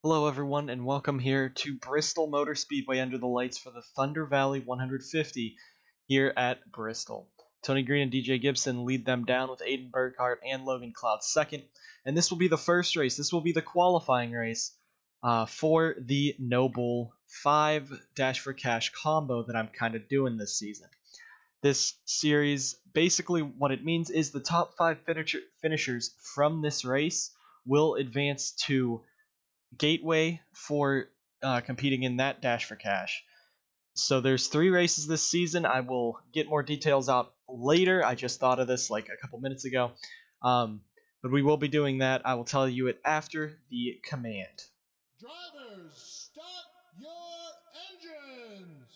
Hello everyone and welcome here to Bristol Motor Speedway under the lights for the Thunder Valley 150 here at Bristol. Tony Green and DJ Gibson lead them down with Aiden Burkhart and Logan Cloud second. And this will be the first race. This will be the qualifying race for the Noble 5 Dash for Cash combo that I'm kind of doing this season. This series, basically what it means is the top 5 finishers from this race will advance to Gateway for competing in that Dash for Cash. So there's 3 races this season. I will get more details out later. I just thought of this like a couple minutes ago. But we will be doing that. I will tell you it after the command. Drivers, start your engines!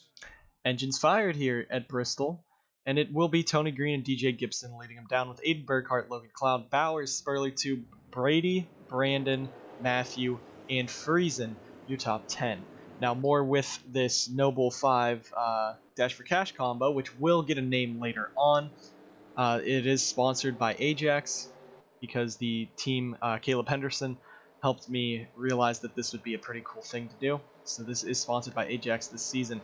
Engines fired here at Bristol. And it will be Tony Green and DJ Gibson leading them down with Aiden Burkhart, Logan Cloud, Bowers, Spurley 2, Brady, Brandon, Matthew, and Friesen, your top 10. Now more with this Noble 5 Dash for Cash combo, which will get a name later on. It is sponsored by Ajax, because the team, Caleb Henderson, helped me realize that this would be a pretty cool thing to do. So this is sponsored by Ajax this season.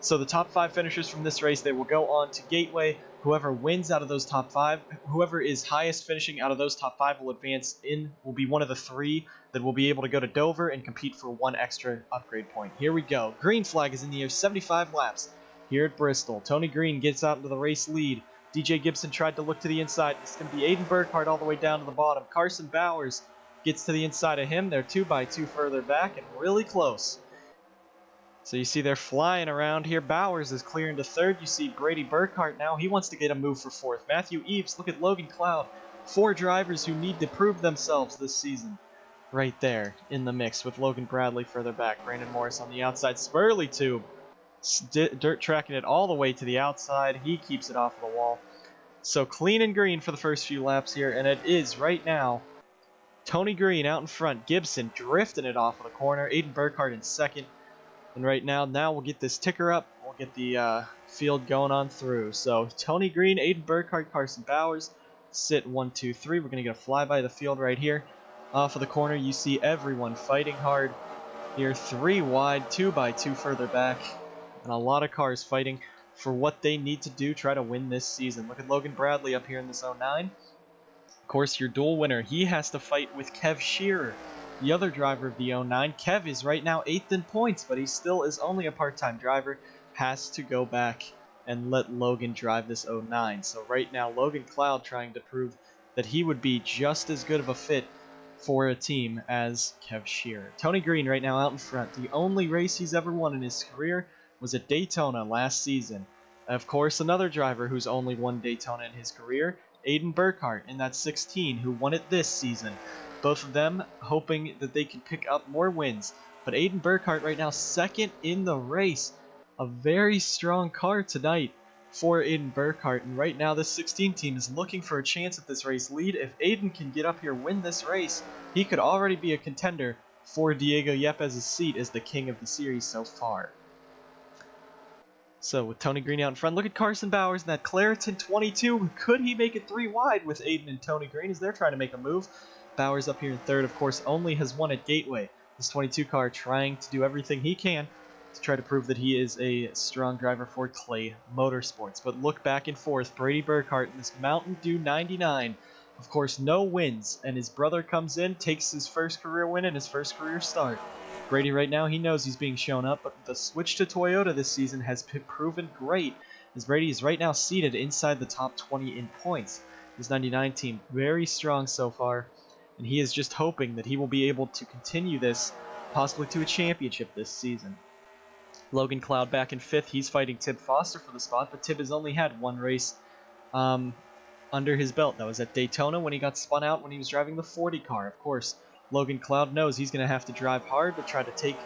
So the top 5 finishers from this race, they will go on to Gateway. Whoever wins out of those top 5, whoever is highest finishing out of those top 5 will advance in, will be one of the 3 that will be able to go to Dover and compete for 1 extra upgrade point. Here we go. Green flag is in the air, 75 laps here at Bristol. Tony Green gets out into the race lead. DJ Gibson tried to look to the inside. It's going to be Aiden Burkhart all the way down to the bottom. Carson Bowers gets to the inside of him. They're 2 by 2 further back and really close. So you see they're flying around here. Bowers is clearing to 3rd. You see Brady Burkhart now. He wants to get a move for 4th. Matthew Eves, look at Logan Cloud. 4 drivers who need to prove themselves this season. Right there in the mix with Logan Bradley further back. Brandon Morris on the outside. Spurley Tube dirt tracking it all the way to the outside. He keeps it off the wall. So clean and green for the first few laps here. And it is right now Tony Green out in front. Gibson drifting it off of the corner. Aiden Burkhart in 2nd. And right now we'll get this ticker up. We'll get the field going on through. So Tony Green, Aiden Burkhart, Carson Bowers sit 1, 2, 3. We're going to get a flyby of the field right here. Off of the corner, you see everyone fighting hard here. 3 wide, 2 by 2 further back. And a lot of cars fighting for what they need to do, try to win this season. Look at Logan Bradley up here in this 09. Of course, your dual winner. He has to fight with Kev Shearer, the other driver of the 09. Kev is right now 8th in points, but he still is only a part-time driver. Has to go back and let Logan drive this 09. So right now, Logan Cloud trying to prove that he would be just as good of a fit for a team as Kev Shearer. Tony Green right now out in front. The only race he's ever won in his career was at Daytona last season. Of course, another driver who's only won Daytona in his career, Aiden Burkhart in that 16, who won it this season. Both of them hoping that they can pick up more wins. But Aiden Burkhart right now 2nd in the race. A very strong car tonight for Aiden Burkhart. And right now this 16 team is looking for a chance at this race lead. If Aiden can get up here, win this race, he could already be a contender for Diego Yepez's seat as the king of the series so far. So with Tony Green out in front, look at Carson Bowers in that Claritin 22. Could he make it 3 wide with Aiden and Tony Green as they're trying to make a move? Bowers up here in 3rd, of course, only has won at Gateway. This 22 car trying to do everything he can to try to prove that he is a strong driver for Clay Motorsports. But look back and forth, Brady Burkhart in this Mountain Dew 99. Of course, no wins, and his brother comes in, takes his first career win and his first career start. Brady right now, he knows he's being shown up, but the switch to Toyota this season has been proven great, as Brady is right now seated inside the top 20 in points. His 99 team, very strong so far, and he is just hoping that he will be able to continue this, possibly to a championship this season. Logan Cloud back in 5th. He's fighting Tib Foster for the spot, but Tib has only had 1 race under his belt. That was at Daytona when he got spun out when he was driving the 40 car. Of course, Logan Cloud knows he's going to have to drive hard to try to take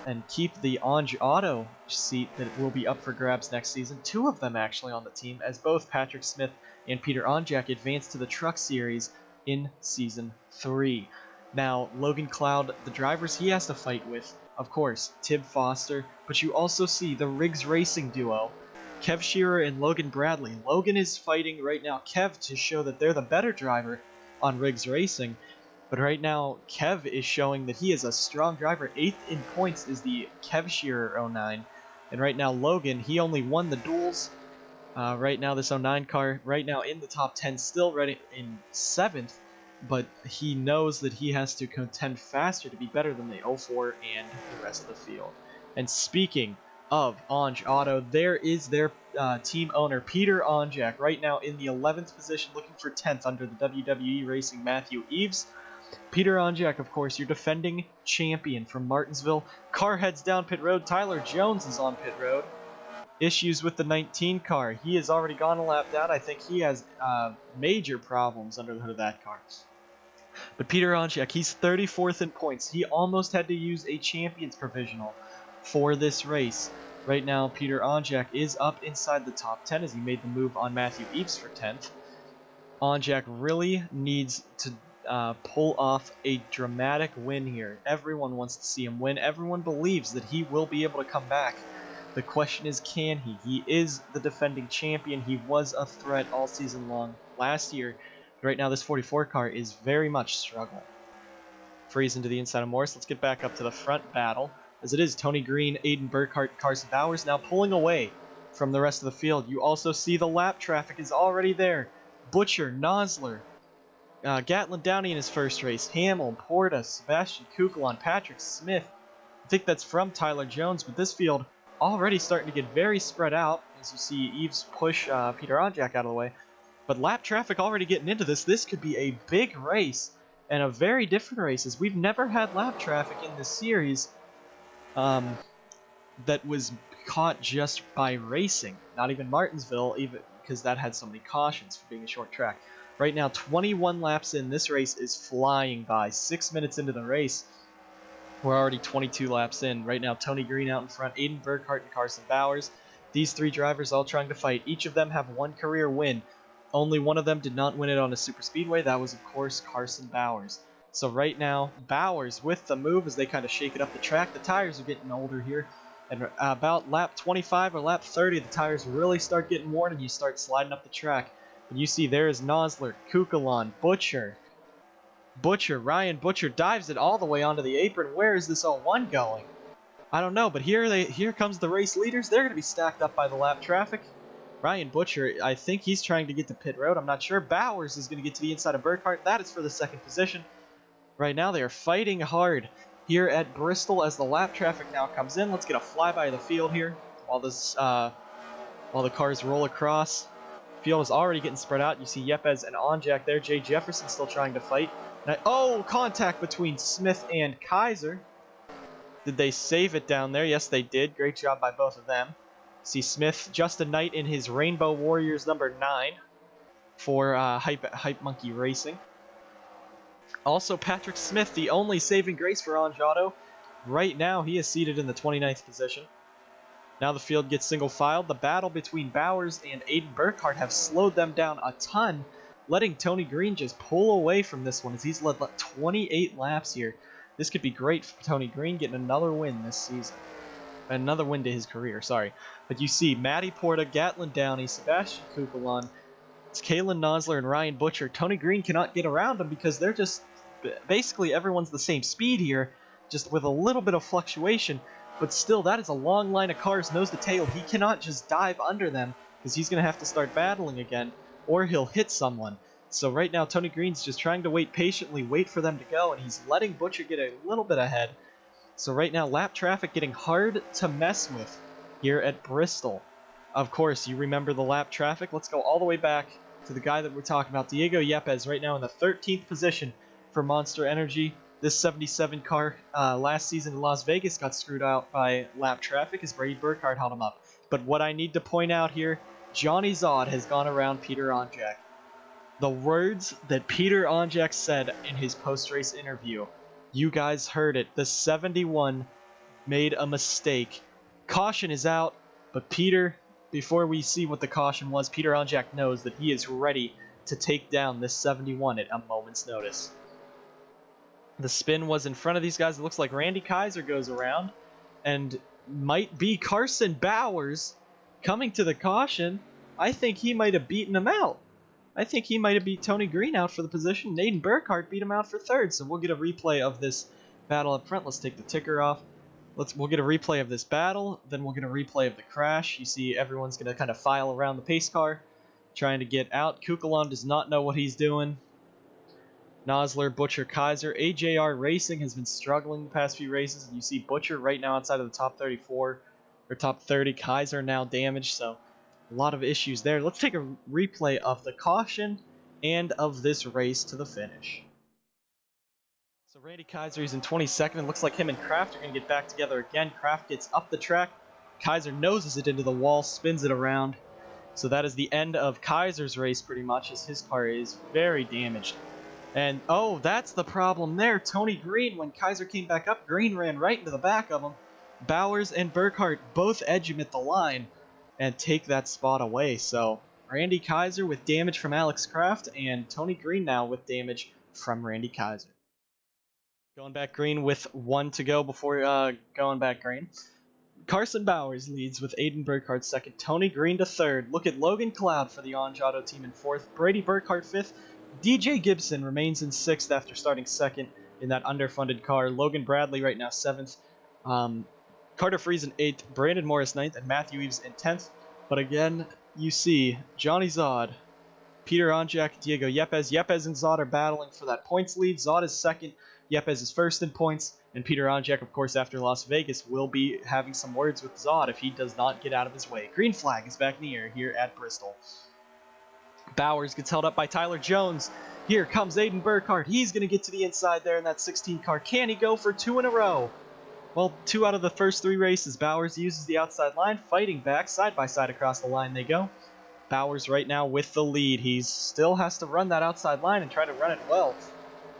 and keep the Ange Auto seat that will be up for grabs next season. 2 of them actually on the team, as both Patrick Smith and Peter Onjak advance to the Truck Series in Season 3. Now, Logan Cloud, the drivers he has to fight with, of course, Tib Foster, but you also see the Riggs Racing duo, Kev Shearer and Logan Bradley. Logan is fighting right now Kev to show that they're the better driver on Riggs Racing, But right now, Kev is showing that he is a strong driver. 8th in points is the Kev Shearer 09. And right now, Logan, he only won the duels. Right now, this 09 car, right now in the top 10, still ready in 7th. But he knows that he has to contend faster to be better than the 04 and the rest of the field. And speaking of Anj Auto, there is their team owner, Peter Onjak, right now in the 11th position, looking for 10th under the WWE Racing Matthew Eves. Peter Onjak, of course, your defending champion from Martinsville. Car heads down pit road. Tyler Jones is on pit road. Issues with the 19 car. He has already gone a lap down. I think he has major problems under the hood of that car. But Peter Onjak, he's 34th in points. He almost had to use a champion's provisional for this race. Right now, Peter Onjak is up inside the top 10 as he made the move on Matthew Eves for 10th. Onjak really needs to pull off a dramatic win here. Everyone wants to see him win. Everyone believes that he will be able to come back. The question is, can he? He is the defending champion. He was a threat all season long last year. Right now, this 44 car is very much struggling. Freeze into the inside of Morris. Let's get back up to the front battle. As it is, Tony Green, Aiden Burkhart, Carson Bowers now pulling away from the rest of the field. You also see the lap traffic is already there. Butcher, Nosler, Gatlin Downey in his first race, Hamill, Porta, Sebastian Kukulon, Patrick Smith. I think that's from Tyler Jones, but this field already starting to get very spread out as you see Eves push Peter Onjak out of the way. But lap traffic already getting into this. This could be a big race and a very different race, as we've never had lap traffic in this series that was caught just by racing. Not even Martinsville, even because that had so many cautions for being a short track. Right now, 21 laps in. This race is flying by. 6 minutes into the race, we're already 22 laps in. Right now, Tony Green out in front, Aiden Burkhart and Carson Bowers. These three drivers all trying to fight. Each of them have one career win. Only one of them did not win it on a super speedway. That was, of course, Carson Bowers. So right now, Bowers with the move as they kind of shake it up the track. The tires are getting older here. And about lap 25 or lap 30, the tires really start getting worn and you start sliding up the track. And you see there is Nosler, Kukulon, Butcher. Ryan Butcher dives it all the way onto the apron. Where is this 01 going? I don't know, but here comes the race leaders. They're going to be stacked up by the lap traffic. Ryan Butcher, I think he's trying to get to pit road. I'm not sure. Bowers is going to get to the inside of Burkhart. That is for the second position. Right now they are fighting hard here at Bristol as the lap traffic now comes in. Let's get a flyby of the field here while the cars roll across. Field is already getting spread out. You see Yepes and Onjak there. Jay Jefferson still trying to fight. Oh, contact between Smith and Kaiser. Did they save it down there? Yes, they did. Great job by both of them. See Smith, Justin Knight in his Rainbow Warriors number 9 for Hype Monkey Racing. Also, Patrick Smith, the only saving grace for Anj Auto. Right now, he is seated in the 29th position. Now the field gets single filed. The battle between Bowers and Aiden Burkhart have slowed them down a ton, letting Tony Green just pull away from this one as he's led 28 laps here. This could be great for Tony Green getting another win this season. Another win to his career, sorry. But you see Matty Porta, Gatlin Downey, Sebastian Kukulon, it's Kalen Nosler, and Ryan Butcher. Tony Green cannot get around them because they're just... basically everyone's the same speed here, just with a little bit of fluctuation. But still, that is a long line of cars nose to tail. He cannot just dive under them because he's going to have to start battling again, or he'll hit someone. So right now, Tony Green's just trying to wait patiently, wait for them to go, and he's letting Butcher get a little bit ahead. So right now, lap traffic getting hard to mess with here at Bristol. Of course, you remember the lap traffic. Let's go all the way back to the guy that we're talking about, Diego Yepes, right now in the 13th position for Monster Energy. This 77 car last season in Las Vegas got screwed out by lap traffic as Brady Burkhart held him up. But what I need to point out here, Johnny Zod has gone around Peter Onjak. The words that Peter Onjak said in his post-race interview, you guys heard it. The 71 made a mistake. Caution is out, but Peter, before we see what the caution was, Peter Onjak knows that he is ready to take down this 71 at a moment's notice. The spin was in front of these guys. It looks like Randy Kaiser goes around and might be Carson Bowers coming to the caution. I think he might have beaten him out. I think he might have beat Tony Green out for the position. Aiden Burkhart beat him out for third, so we'll get a replay of this battle up front. Let's take the ticker off. We'll get a replay of this battle, then we'll get a replay of the crash. You see everyone's going to kind of file around the pace car, trying to get out. Kukulon does not know what he's doing. Nosler, Butcher, Kaiser. AJR Racing has been struggling the past few races, and you see Butcher right now outside of the top 34, or top 30. Kaiser now damaged, so a lot of issues there. Let's take a replay of the caution and of this race to the finish. So Randy Kaiser is in 22nd. It looks like him and Kraft are going to get back together again. Kraft gets up the track. Kaiser noses it into the wall, spins it around. So that is the end of Kaiser's race pretty much, as his car is very damaged. And, oh, that's the problem there. Tony Green, when Kaiser came back up, Green ran right into the back of him. Bowers and Burkhart both edge him at the line and take that spot away. So Randy Kaiser with damage from Alex Kraft, and Tony Green now with damage from Randy Kaiser. Going back green with 1 to go before going back green. Carson Bowers leads with Aiden Burkhart second, Tony Green to third. Look at Logan Cloud for the Orange Auto team in fourth, Brady Burkhart fifth. DJ Gibson remains in sixth after starting second in that underfunded car. Logan Bradley right now seventh. Carter Freeze in eighth, Brandon Morris ninth, and Matthew Eves in 10th. But again, you see Johnny Zod, Peter Onjak, Diego Yepes. Yepes and Zod are battling for that points lead. Zod is second. Yepes is first in points, and Peter Onjak, of course, after Las Vegas, will be having some words with Zod if he does not get out of his way. Green flag is back in the air here at Bristol. Bowers gets held up by Tyler Jones. Here comes Aiden Burkhart. He's going to get to the inside there in that 16 car. Can he go for 2 in a row? Well, 2 out of the first 3 races. Bowers uses the outside line, fighting back, side by side across the line they go. Bowers right now with the lead. He still has to run that outside line and try to run it well.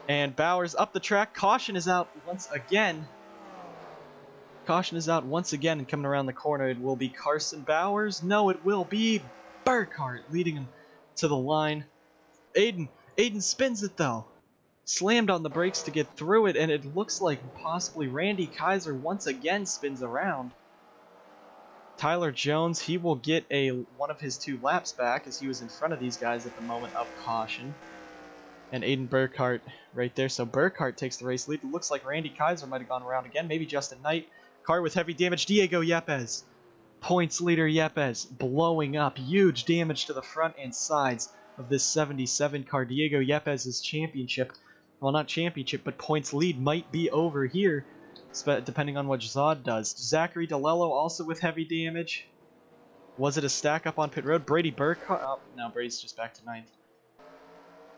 And Bowers up the track. Caution is out once again. Caution is out once again, and coming around the corner it will be Carson Bowers. No, it will be Burkhart leading him to the line. Aiden spins it though. Slammed on the brakes to get through it, and it looks like possibly Randy Kaiser once again spins around. Tyler Jones, he will get one of his 2 laps back, as he was in front of these guys at the moment of caution. And Aiden Burkhart right there. So Burkhart takes the race lead. It looks like Randy Kaiser might have gone around again. Maybe Justin Knight. Car with heavy damage. Diego Yepes. Points leader Yepes blowing up. Huge damage to the front and sides of this 77 car. Diego Yepes' championship. Well, not championship, but points lead might be over here, depending on what Zod does. Zachary DeLello also with heavy damage. Was it a stack up on pit road? Brady Burkhart. Oh, no, Brady's just back to 9th.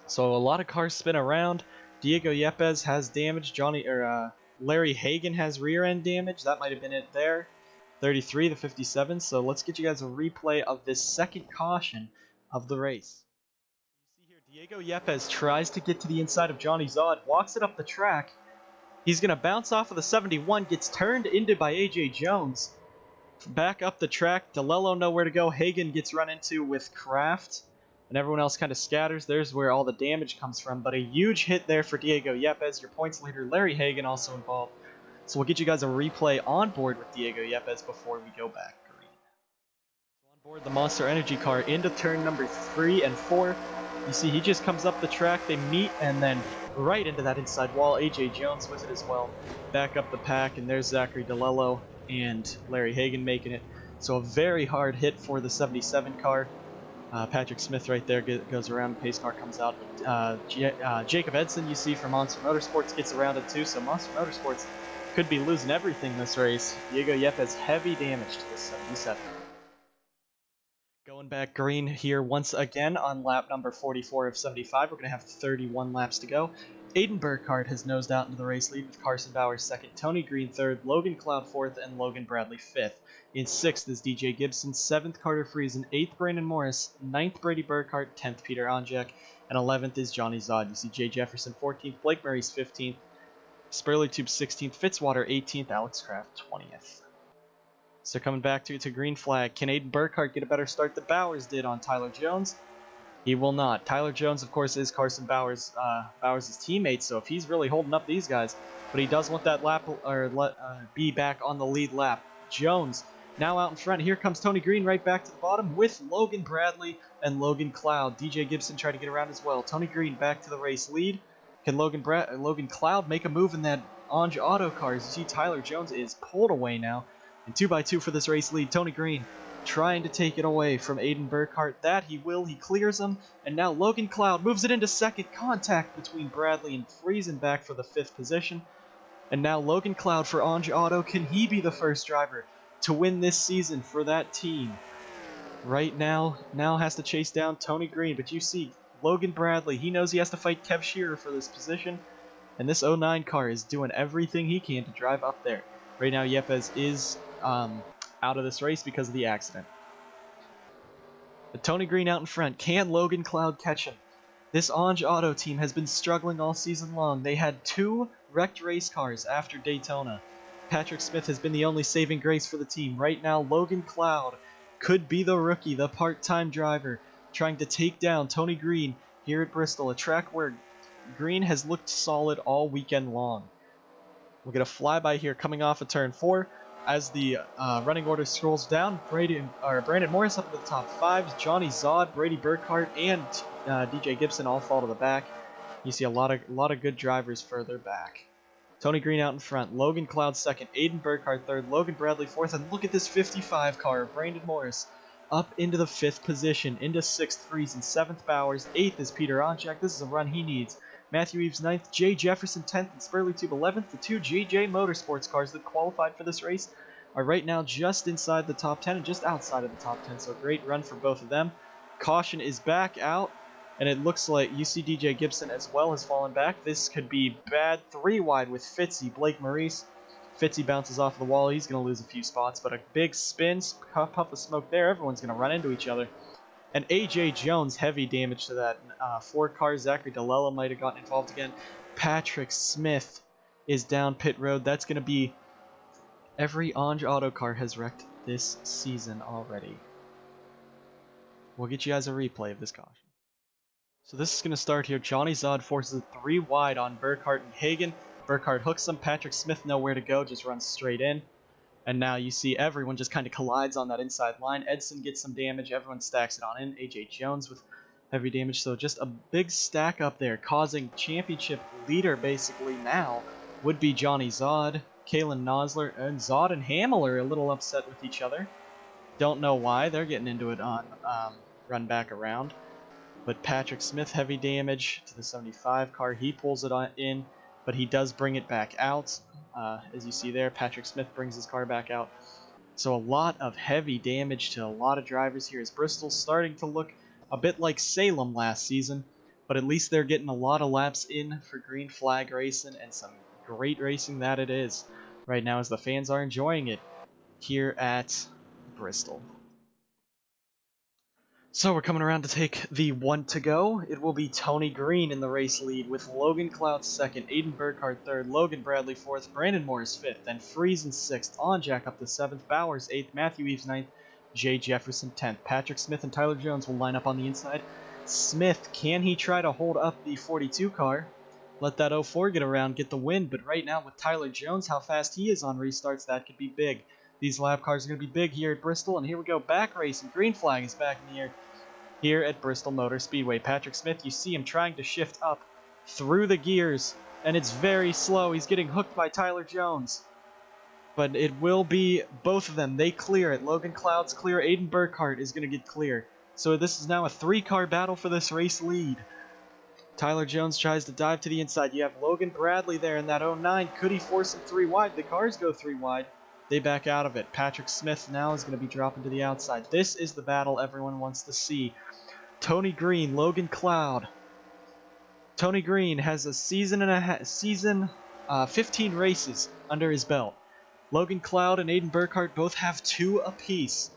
So a lot of cars spin around. Diego Yepes has damage. Larry Hagan has rear end damage. That might have been it there. 33 to 57. So let's get you guys a replay of this second caution of the race. You see here, Diego Yepes tries to get to the inside of Johnny Zod, walks it up the track. He's going to bounce off of the 71, gets turned into by AJ Jones. Back up the track. DeLello nowhere to go. Hagan gets run into with Kraft. And everyone else kind of scatters. There's where all the damage comes from. But a huge hit there for Diego Yepes. Your points leader, Larry Hagan, also involved. So we'll get you guys a replay on board with Diego Yepes before we go back green. So on board the Monster Energy car into turn number 3 and 4. You see he just comes up the track. They meet and then right into that inside wall. AJ Jones with it as well. Back up the pack. And there's Zachary DeLello and Larry Hagan making it. So a very hard hit for the 77 car. Patrick Smith right there goes around, the pace car comes out. Jacob Edson, you see from Monster Motorsports, gets around it too, so Monster Motorsports could be losing everything this race. Diego Yepes, heavy damage to the 77. Going back green here once again on lap number 44 of 75. We're going to have 31 laps to go. Aiden Burkhart has nosed out into the race lead with Carson Bowers second, Tony Green third, Logan Cloud fourth, and Logan Bradley fifth. In 6th is DJ Gibson, 7th Carter Friesen, 8th Brandon Morris, 9th Brady Burkhart, 10th Peter Onjak, and 11th is Johnny Zod. You see Jay Jefferson 14th, Blake Murray's 15th, Spurley Tube 16th, Fitzwater 18th, Alex Kraft 20th. So coming back to green flag, can Aiden Burkhart get a better start than Bowers did on Tyler Jones? He will not. Tyler Jones, of course, is Carson Bowers' teammate, so if he's really holding up these guys, but he does want that lap or be back on the lead lap. Jones Now out in front, here comes Tony Green right back to the bottom with Logan Bradley and Logan Cloud. DJ Gibson tried to get around as well. Tony Green back to the race lead. Can Logan Cloud make a move in that Anj Auto car? As you see, Tyler Jones is pulled away now. And 2x2 for this race lead. Tony Green trying to take it away from Aiden Burkhart. That he will. He clears him. And now Logan Cloud moves it into second. Contact between Bradley and Friesen back for the 5th position. And now Logan Cloud for Anj Auto. Can he be the first driver to win this season for that team? Right now has to chase down Tony Green. But you see, Logan Bradley, he knows he has to fight Kev Shearer for this position. And this 09 car is doing everything he can to drive up there. Right now, Yepes is out of this race because of the accident. But Tony Green out in front. Can Logan Cloud catch him? This Anj Auto team has been struggling all season long. They had 2 wrecked race cars after Daytona. Patrick Smith has been the only saving grace for the team. Right now, Logan Cloud could be the rookie, the part-time driver, trying to take down Tony Green here at Bristol, a track where Green has looked solid all weekend long. We'll get a flyby here coming off of turn 4 as the running order scrolls down. Brandon Morris up into the top 5. Johnny Zod, Brady Burkhart, and DJ Gibson all fall to the back. You see a lot of good drivers further back. Tony Green out in front, Logan Cloud second, Aiden Burkhart third, Logan Bradley fourth, and look at this 55 car of Brandon Morris up into the 5th position, into 6th Friesen, 7th Bowers, 8th is Peter Onchak. This is a run he needs. Matthew Eves 9th, Jay Jefferson 10th, and Spurley Tube 11th. The 2 GJ Motorsports cars that qualified for this race are right now just inside the top 10 and just outside of the top 10, so great run for both of them. Caution is back out. And it looks like you see DJ Gibson as well has fallen back. This could be bad. 3 wide with Fitzy, Blake Maurice. Fitzy bounces off the wall. He's going to lose a few spots, but a big spin, puff of smoke there. Everyone's going to run into each other. And AJ Jones, heavy damage to that 4 car. Zachary DeLello might have gotten involved again. Patrick Smith is down pit road. That's going to be every Anj Auto car has wrecked this season already. We'll get you guys a replay of this caution. So this is going to start here. Johnny Zod forces it 3 wide on Burkhart and Hagen. Burkhart hooks him. Patrick Smith nowhere to go, just runs straight in. And now you see everyone just kind of collides on that inside line. Edson gets some damage. Everyone stacks it on in. AJ Jones with heavy damage. So just a big stack up there, causing championship leader basically now would be Johnny Zod. Kalen Nosler and Zod and Hamill are a little upset with each other. Don't know why. They're getting into it on run back around. But Patrick Smith, heavy damage to the 75 car. He pulls it in, but he does bring it back out. As you see there, Patrick Smith brings his car back out. So a lot of heavy damage to a lot of drivers here as Bristol's starting to look a bit like Salem last season. But at least they're getting a lot of laps in for green flag racing, and some great racing that it is right now as the fans are enjoying it here at Bristol. So we're coming around to take the 1 to go. It will be Tony Green in the race lead with Logan Cloud 2nd, Aiden Burkhart 3rd, Logan Bradley 4th, Brandon Morris 5th, then Friesen 6th, Onjack up to 7th, Bowers 8th, Matthew Eves 9th, Jay Jefferson 10th. Patrick Smith and Tyler Jones will line up on the inside. Smith, can he try to hold up the 42 car? Let that 04 get around, get the win, but right now with Tyler Jones, how fast he is on restarts, that could be big. These lap cars are going to be big here at Bristol, and here we go, back racing. Green flag is back in the air here at Bristol Motor Speedway. Patrick Smith, you see him trying to shift up through the gears, and it's very slow. He's getting hooked by Tyler Jones. But it will be both of them. They clear it. Logan Cloud's clear. Aiden Burkhart is going to get clear. So this is now a 3-car battle for this race lead. Tyler Jones tries to dive to the inside. You have Logan Bradley there in that 09. Could he force him 3 wide? The cars go 3 wide. They back out of it. Patrick Smith now is going to be dropping to the outside. This is the battle everyone wants to see. Tony Green, Logan Cloud. Tony Green has a season 15 races under his belt. Logan Cloud and Aiden Burkhart both have 2 apiece.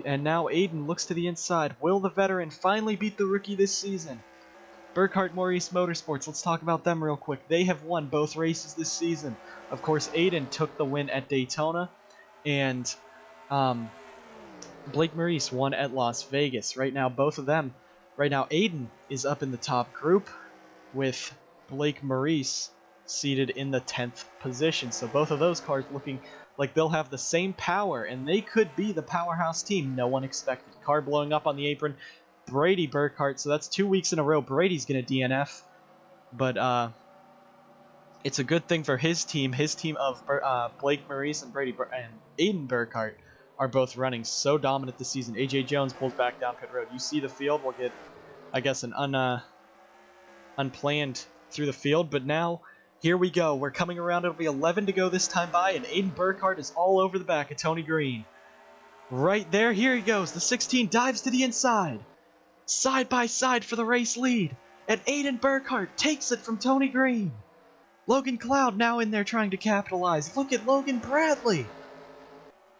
And now Aiden looks to the inside. Will the veteran finally beat the rookie this season? Burkhart-Maurice Motorsports, let's talk about them real quick. They have won both races this season. Of course, Aiden took the win at Daytona, and Blake Maurice won at Las Vegas. Right now, both of them. Right now, Aiden is up in the top group with Blake Maurice seated in the 10th position. So both of those cars looking like they'll have the same power, and they could be the powerhouse team no one expected. Car blowing up on the apron. Brady Burkhart, so that's 2 weeks in a row. Brady's going to DNF, but it's a good thing for his team. His team of Burkhart-Maurice and and Aiden Burkhart are both running so dominant this season. AJ Jones pulls back down pit road. You see the field. We'll get, I guess, an unplanned through the field, but now here we go. We're coming around. It'll be 11 to go this time by, and Aiden Burkhart is all over the back of Tony Green. Right there. Here he goes. The 16 dives to the inside. Side by side for the race lead, and Aiden Burkhart takes it from Tony Green. Logan Cloud now in there trying to capitalize. Look at Logan Bradley.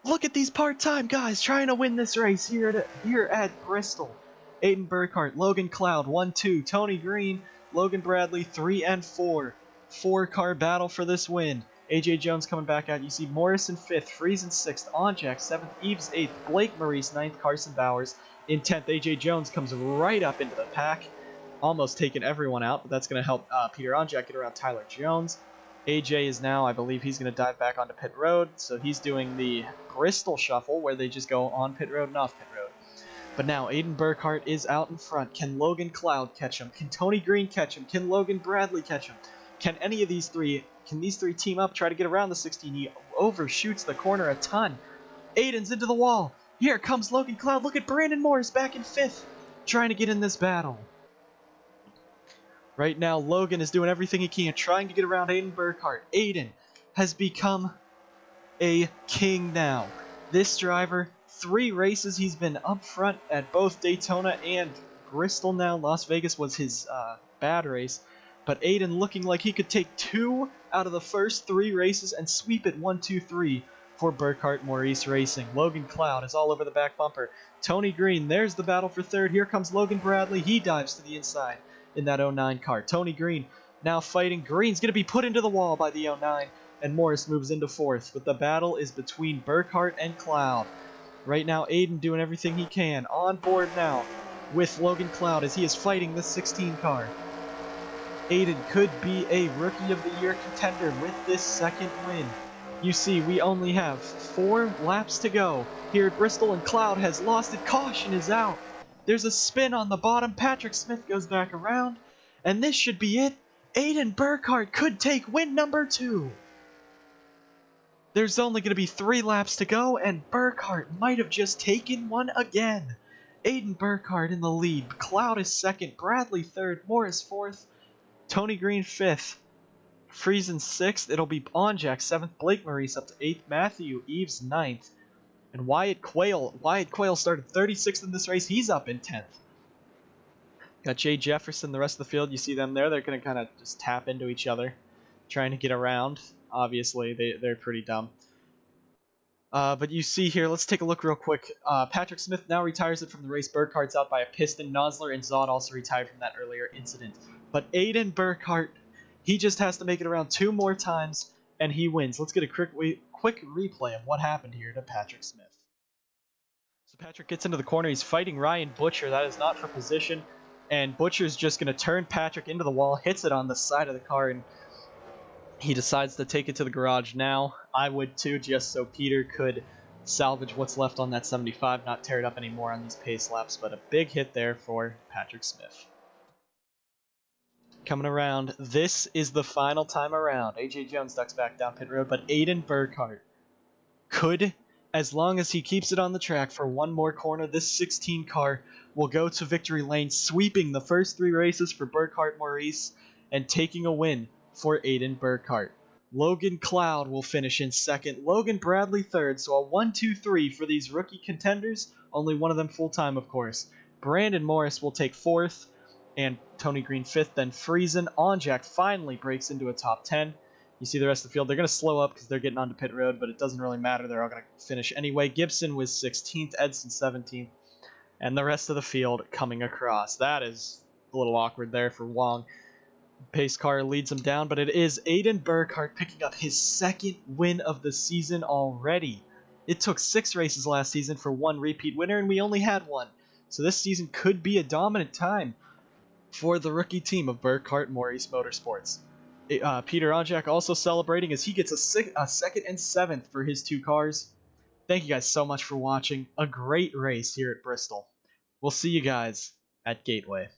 Look at these part-time guys trying to win this race here at Bristol. Aiden Burkhart, Logan Cloud, 1-2. Tony Green, Logan Bradley, 3 and 4. 4-car battle for this win. AJ Jones coming back out. You see Morris in 5th, Freeze in 6th, Onjack 7th, Eves 8th, Blake Maurice 9th, Carson Bowers in 10th. AJ Jones comes right up into the pack, almost taking everyone out, but that's going to help Peter Onjack get around Tyler Jones. AJ is now, I believe he's going to dive back onto pit road, so he's doing the Bristol shuffle where they just go on pit road and off pit road. But now Aiden Burkhart is out in front. Can Logan Cloud catch him? Can Tony Green catch him? Can Logan Bradley catch him? Can any of these three, can these three team up, try to get around the 16? He overshoots the corner a ton. Aiden's into the wall. Here comes Logan Cloud. Look at Brandon Morris back in 5th, trying to get in this battle. Right now, Logan is doing everything he can, trying to get around Aiden Burkhart. Aiden has become a king now. This driver, 3 races, he's been up front at both Daytona and Bristol now. Las Vegas was his bad race. But Aiden looking like he could take 2 out of the first 3 races and sweep it 1-2-3 for Burkhart-Maurice Racing. Logan Cloud is all over the back bumper. Tony Green, there's the battle for 3rd. Here comes Logan Bradley. He dives to the inside in that 09 car. Tony Green now fighting. Green's going to be put into the wall by the 09, and Morris moves into 4th. But the battle is between Burkhart and Cloud. Right now, Aiden doing everything he can. On board now with Logan Cloud as he is fighting this 16 car. Aiden could be a Rookie of the Year contender with this 2nd win. You see, we only have 4 laps to go here at Bristol, and Cloud has lost it. Caution is out. There's a spin on the bottom. Patrick Smith goes back around, and this should be it. Aiden Burkhart could take win number 2. There's only going to be 3 laps to go, and Burkhart might have just taken one again. Aiden Burkhart in the lead. Cloud is 2nd, Bradley 3rd, Morris 4th, Tony Green 5th, Freeze in 6th. It'll be Onjack 7th, Blake Maurice up to 8th, Matthew Eves 9th, and Wyatt Quayle. Wyatt Quayle started 36th in this race. He's up in 10th. Got Jay Jefferson, the rest of the field. You see them there. They're going to kind of just tap into each other, trying to get around. Obviously, they're pretty dumb. But you see here, let's take a look real quick. Patrick Smith now retires it from the race. Burkhart's out by a piston. Nosler and Zod also retired from that earlier incident. But Aiden Burkhart, he just has to make it around 2 more times, and he wins. Let's get a quick replay of what happened here to Patrick Smith. So Patrick gets into the corner. He's fighting Ryan Butcher. That is not for position. And Butcher's just going to turn Patrick into the wall, hits it on the side of the car, and he decides to take it to the garage now. I would too, just so Peter could salvage what's left on that 75, not tear it up anymore on these pace laps. But a big hit there for Patrick Smith. Coming around, this is the final time around. AJ Jones ducks back down pit road, but Aiden Burkhart could, as long as he keeps it on the track for 1 more corner, this 16 car will go to victory lane, sweeping the first 3 races for Burkhart-Maurice and taking a win for Aiden Burkhart. Logan Cloud will finish in 2nd, Logan Bradley 3rd, so a 1-2-3 for these rookie contenders, only one of them full-time, of course. Brandon Morris will take 4th, and Tony Green 5th, then Friesen. Onjack finally breaks into a top 10. You see the rest of the field. They're going to slow up because they're getting onto pit road, but it doesn't really matter. They're all going to finish anyway. Gibson was 16th, Edson 17th, and the rest of the field coming across. That is a little awkward there for Wong. Pace car leads him down, but it is Aiden Burkhart picking up his 2nd win of the season already. It took 6 races last season for 1 repeat winner, and we only had 1. So this season could be a dominant time for the rookie team of Burkhart-Maurice Motorsports. Peter Onjak also celebrating as he gets a second and 7th for his 2 cars. Thank you guys so much for watching. A great race here at Bristol. We'll see you guys at Gateway.